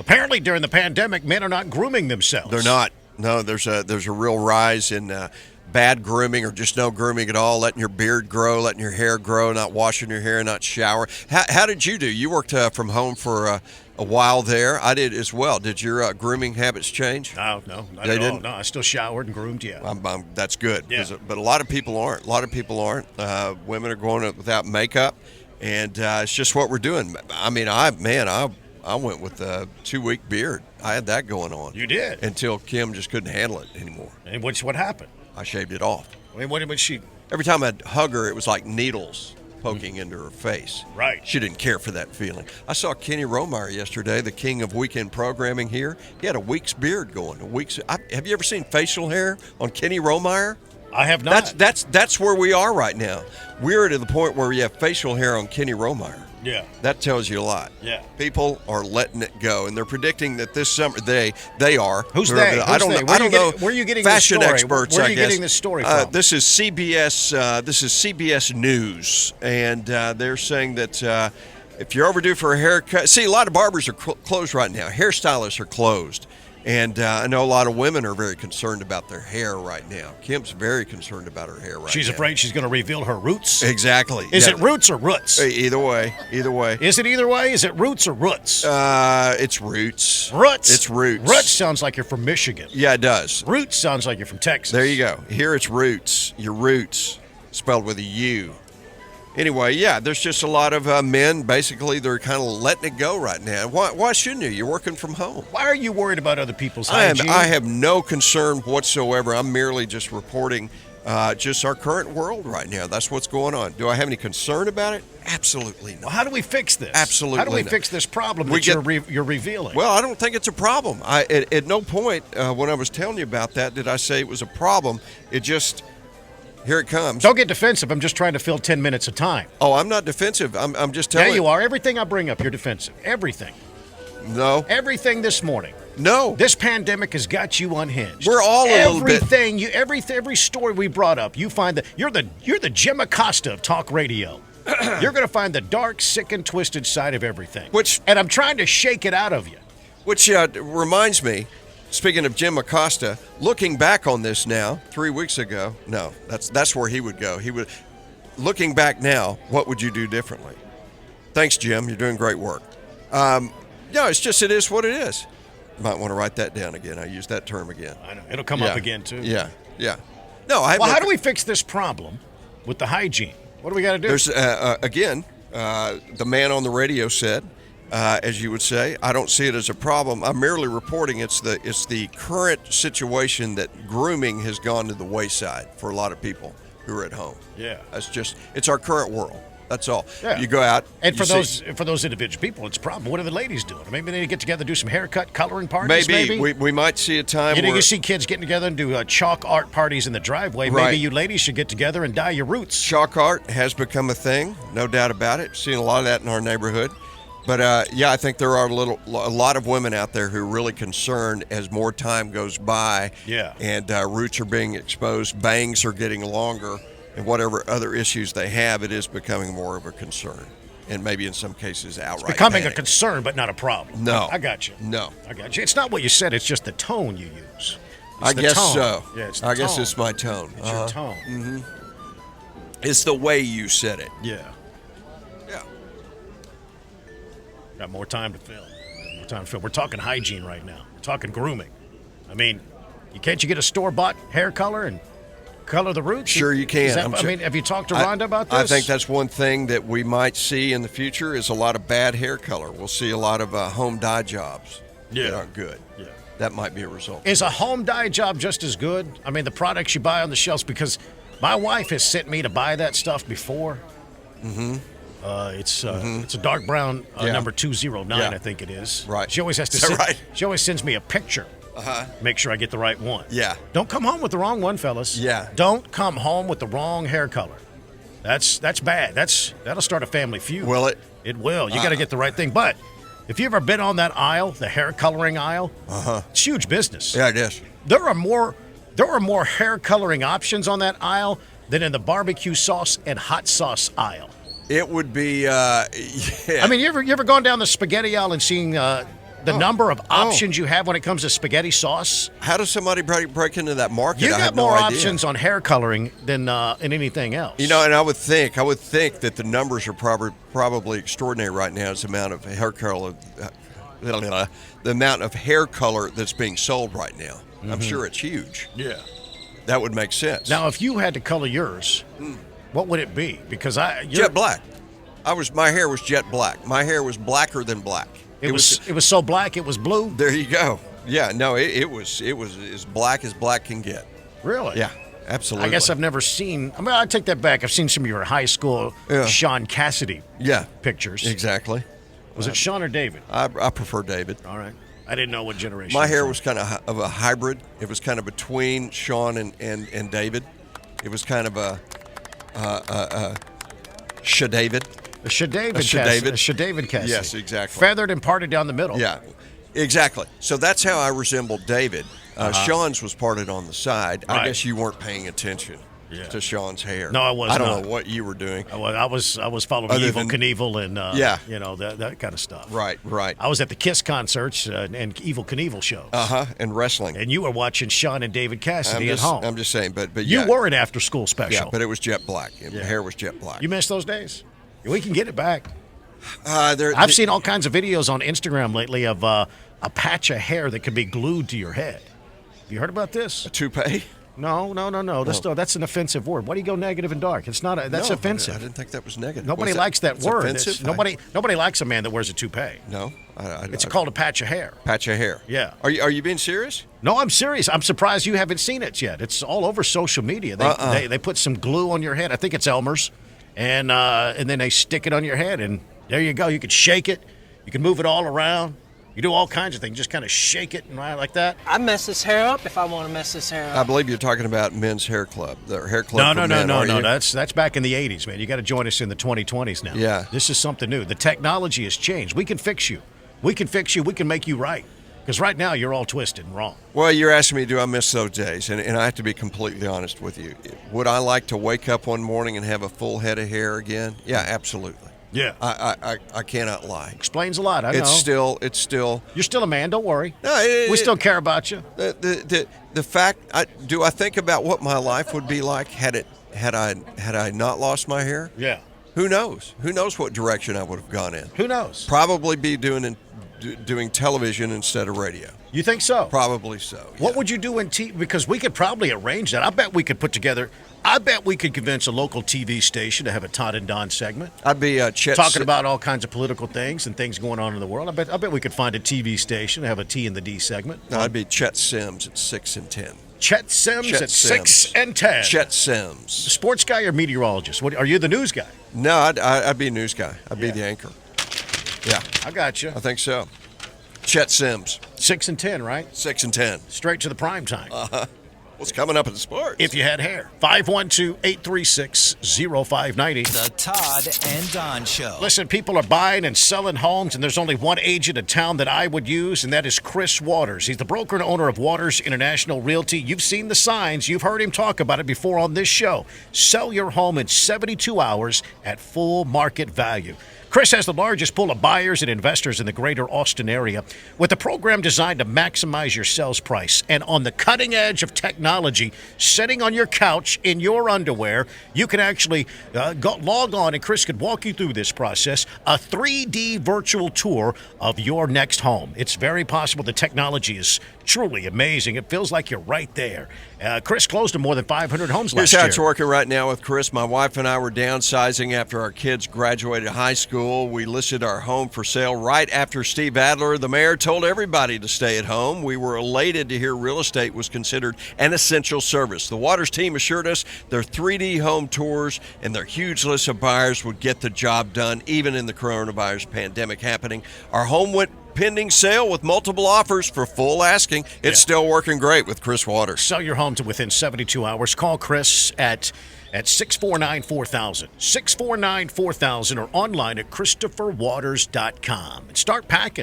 Apparently, during the pandemic, men are not grooming themselves. They're not. No, there's a real rise in bad grooming or just no grooming at all, letting your beard grow, letting your hair grow, not washing your hair, not shower. How did you do? You worked from home for a while there. I did as well. Did your grooming habits change? No, not at all. No, I still showered and groomed, yeah. That's good. Yeah. But a lot of people aren't. Women are going without makeup, and it's just what we're doing. I mean, I went with a 2-week beard. I had that going on. You did? Until Kim just couldn't handle it anymore. And what happened? I shaved it off. I mean, what she... Every time I'd hug her, it was like needles poking into her face. Right. She didn't care for that feeling. I saw Kenny Romeyer yesterday, the king of weekend programming here. He had a week's beard going. Have you ever seen facial hair on Kenny Romeyer? I have not. That's where we are right now. We're to the point where we have facial hair on Kenny Romeyer. Yeah. That tells you a lot. Yeah. People are letting it go, and they're predicting that this summer they are. Who's they? I don't know. Where are you getting fashion this story? experts? Where are I you guess. getting this story from? This is CBS. This is CBS News, and they're saying that if you're overdue for a haircut, see, a lot of barbers are closed right now. Hairstylists are closed. And I know a lot of women are very concerned about their hair right now. Kim's very concerned about her hair right now. She's afraid she's going to reveal her roots? Exactly. Is it roots or roots? Either way. Is it either way? Is it roots or roots? It's roots. Roots? It's roots. Roots sounds like you're from Michigan. Yeah, it does. Roots sounds like you're from Texas. There you go. Here it's roots. Your roots, spelled with a U. Anyway, yeah, there's just a lot of men, basically, they're kind of letting it go right now. Why shouldn't you? You're working from home. Why are you worried about other people's hygiene? I have no concern whatsoever. I'm merely just reporting just our current world right now. That's what's going on. Do I have any concern about it? Absolutely not. Well, how do we fix this? Absolutely How do we not. fix this problem that you're revealing? Well, I don't think it's a problem. At no point when I was telling you about that did I say it was a problem. It just... Here it comes. Don't get defensive. I'm just trying to fill 10 minutes of time. Oh, I'm not defensive. I'm just telling you. Yeah, you are. Everything I bring up, you're defensive. Everything. No. Everything this morning. No. This pandemic has got you unhinged. We're all a little bit. Every story we brought up, you find that you're the Jim Acosta of talk radio. You're going to find the dark, sick, and twisted side of everything. And I'm trying to shake it out of you. Which reminds me. Speaking of Jim Acosta, looking back on this now, 3 weeks ago, no, that's where he would go. Looking back now, what would you do differently? Thanks, Jim. You're doing great work. No, it is what it is. You might want to write that down again. I use that term again. I know. It'll come up again, too. Yeah. No, how do we fix this problem with the hygiene? What do we got to do? There's, the man on the radio said, as you would say, I don't see it as a problem. I'm merely reporting it's the current situation that grooming has gone to the wayside for a lot of people who are at home. Yeah. It's our current world. That's all. Yeah. You go out. And for those individual people, it's a problem. What are the ladies doing? Maybe they get together, do some haircut, coloring parties, maybe? We might see a time where... You see kids getting together and do chalk art parties in the driveway. Right. Maybe you ladies should get together and dye your roots. Chalk art has become a thing, no doubt about it. Seeing a lot of that in our neighborhood. But, I think there are a lot of women out there who are really concerned as more time goes by. Yeah. And roots are being exposed, bangs are getting longer, and whatever other issues they have, it is becoming more of a concern. And maybe in some cases outright It's becoming panic. a concern, but not a problem. No. I got you. No. I got you. It's not what you said. It's just the tone you use. I guess tone. so. Yeah, it's the I guess tone. it's my tone. It's your tone. Mm-hmm. It's the way you said it. Yeah. Yeah. Got more time to fill. We're talking hygiene right now. We're talking grooming. I mean, can't you get a store-bought hair color and color the roots? Sure you can. Have you talked to Rhonda about this? I think that's one thing that we might see in the future is a lot of bad hair color. We'll see a lot of home dye jobs that aren't good. Yeah. That might be a result. Is a home dye job just as good? I mean, the products you buy on the shelves, because my wife has sent me to buy that stuff before. Mm-hmm. It's a dark brown number 209, I think it is. Right. She always has to. She always sends me a picture. Make sure I get the right one. Yeah. Don't come home with the wrong one, fellas. Yeah. Don't come home with the wrong hair color. That's bad. That'll start a family feud. Will it? It will. You got to get the right thing. But if you've ever been on that aisle, the hair coloring aisle, it's huge business. Yeah, it is. There are more hair coloring options on that aisle than in the barbecue sauce and hot sauce aisle. It would be, yeah. I mean, you ever gone down the spaghetti aisle and seen The number of options you have when it comes to spaghetti sauce. How does somebody break into that market? You I got have more no idea. options on hair coloring than in anything else. And I would think that the numbers are probably extraordinary right now. As the amount of hair color, the amount of hair color that's being sold right now. Mm-hmm. I'm sure it's huge. Yeah, that would make sense. Now, if you had to color yours, what would it be? Because jet black. My hair was jet black. My hair was blacker than black. It was so black it was blue. There you go. Yeah, no, it was as black can get. Really? Yeah, absolutely. I guess I've never seen. I mean, I take that back. I've seen some of your high school Sean Cassidy pictures. Exactly. Was it Sean or David? I prefer David. All right. I didn't know what generation. My hair was kind of a hybrid. It was kind of between Sean and David. It was kind of a Shadavid. A Shadavid Cassidy. Yes, exactly. Feathered and parted down the middle. Yeah, exactly. So that's how I resembled David. Sean's was parted on the side. Right. I guess you weren't paying attention to Sean's hair. No, I wasn't. I don't know what you were doing. I was following Evel Knievel and that kind of stuff. Right. I was at the Kiss concerts and Evel Knievel shows. And wrestling. And you were watching Sean and David Cassidy at home. I'm just saying, but you were an after school special. Yeah, but it was jet black. The hair was jet black. You miss those days? We can get it back. I've seen all kinds of videos on Instagram lately of a patch of hair that could be glued to your head. Have you heard about this? A toupee? No. That's an offensive word. Why do you go negative and dark? It's not. That's offensive. I didn't think that was negative. Nobody likes that word. Offensive? Nobody likes a man that wears a toupee. No, it's called a patch of hair. Patch of hair. Yeah. Are you being serious? No, I'm serious. I'm surprised you haven't seen it yet. It's all over social media. They put some glue on your head. I think it's Elmer's. And then they stick it on your head, and there you go. You can shake it. You can move it all around. You do all kinds of things. Just kind of shake it and like that. I mess this hair up if I want to mess this hair up. I believe you're talking about Men's Hair Club, the hair club. No. You? That's back in the 80s, man. You got to join us in the 2020s now. Yeah. This is something new. The technology has changed. We can fix you. We can make you right. Because right now you're all twisted and wrong. Well, you're asking me, do I miss those days? And I have to be completely honest with you. Would I like to wake up one morning and have a full head of hair again? Yeah, absolutely. Yeah. I cannot lie. Explains a lot, I know. It's still. You're still a man, don't worry. No, we still care about you. The fact, do I think about what my life would be like had I not lost my hair? Yeah. Who knows? Who knows what direction I would have gone in? Who knows? Probably be doing television instead of radio. You think so? Probably so. Yeah. What would you do in TV? Because we could probably arrange that. I bet we could convince a local TV station to have a Todd and Don segment. I'd be talking about all kinds of political things and things going on in the world. I bet we could find a TV station to have a T and the D segment. No, I'd be Chet Sims at 6 and 10. Chet Sims at 6 and 10. Chet Sims. Sports guy or meteorologist? Are you the news guy? No, I'd be a news guy. I'd be the anchor. Yeah. I got you. I think so. Chet Sims. 6 and 10, right? 6 and 10. Straight to the prime time. What's coming up in sports? If you had hair. 512-836-0590. The Todd and Don Show. Listen, people are buying and selling homes, and there's only one agent in town that I would use, and that is Chris Waters. He's the broker and owner of Waters International Realty. You've seen the signs. You've heard him talk about it before on this show. Sell your home in 72 hours at full market value. Chris has the largest pool of buyers and investors in the greater Austin area with a program designed to maximize your sales price. And on the cutting edge of technology, sitting on your couch in your underwear, you can actually log on and Chris could walk you through this process, a 3D virtual tour of your next home. It's very possible. The technology is truly amazing. It feels like you're right there. Chris closed on more than 500 homes last year. Here's how it's working right now with Chris. My wife and I were downsizing after our kids graduated high school. We listed our home for sale right after Steve Adler, the mayor, told everybody to stay at home. We were elated to hear real estate was considered an essential service. The Waters team assured us their 3D home tours and their huge list of buyers would get the job done, even in the coronavirus pandemic happening. Our home went pending sale with multiple offers for full asking. It's still working great with Chris Waters. Sell your home to within 72 hours. Call Chris at 649-4000, 649-4000, or online at ChristopherWaters.com. And start packing.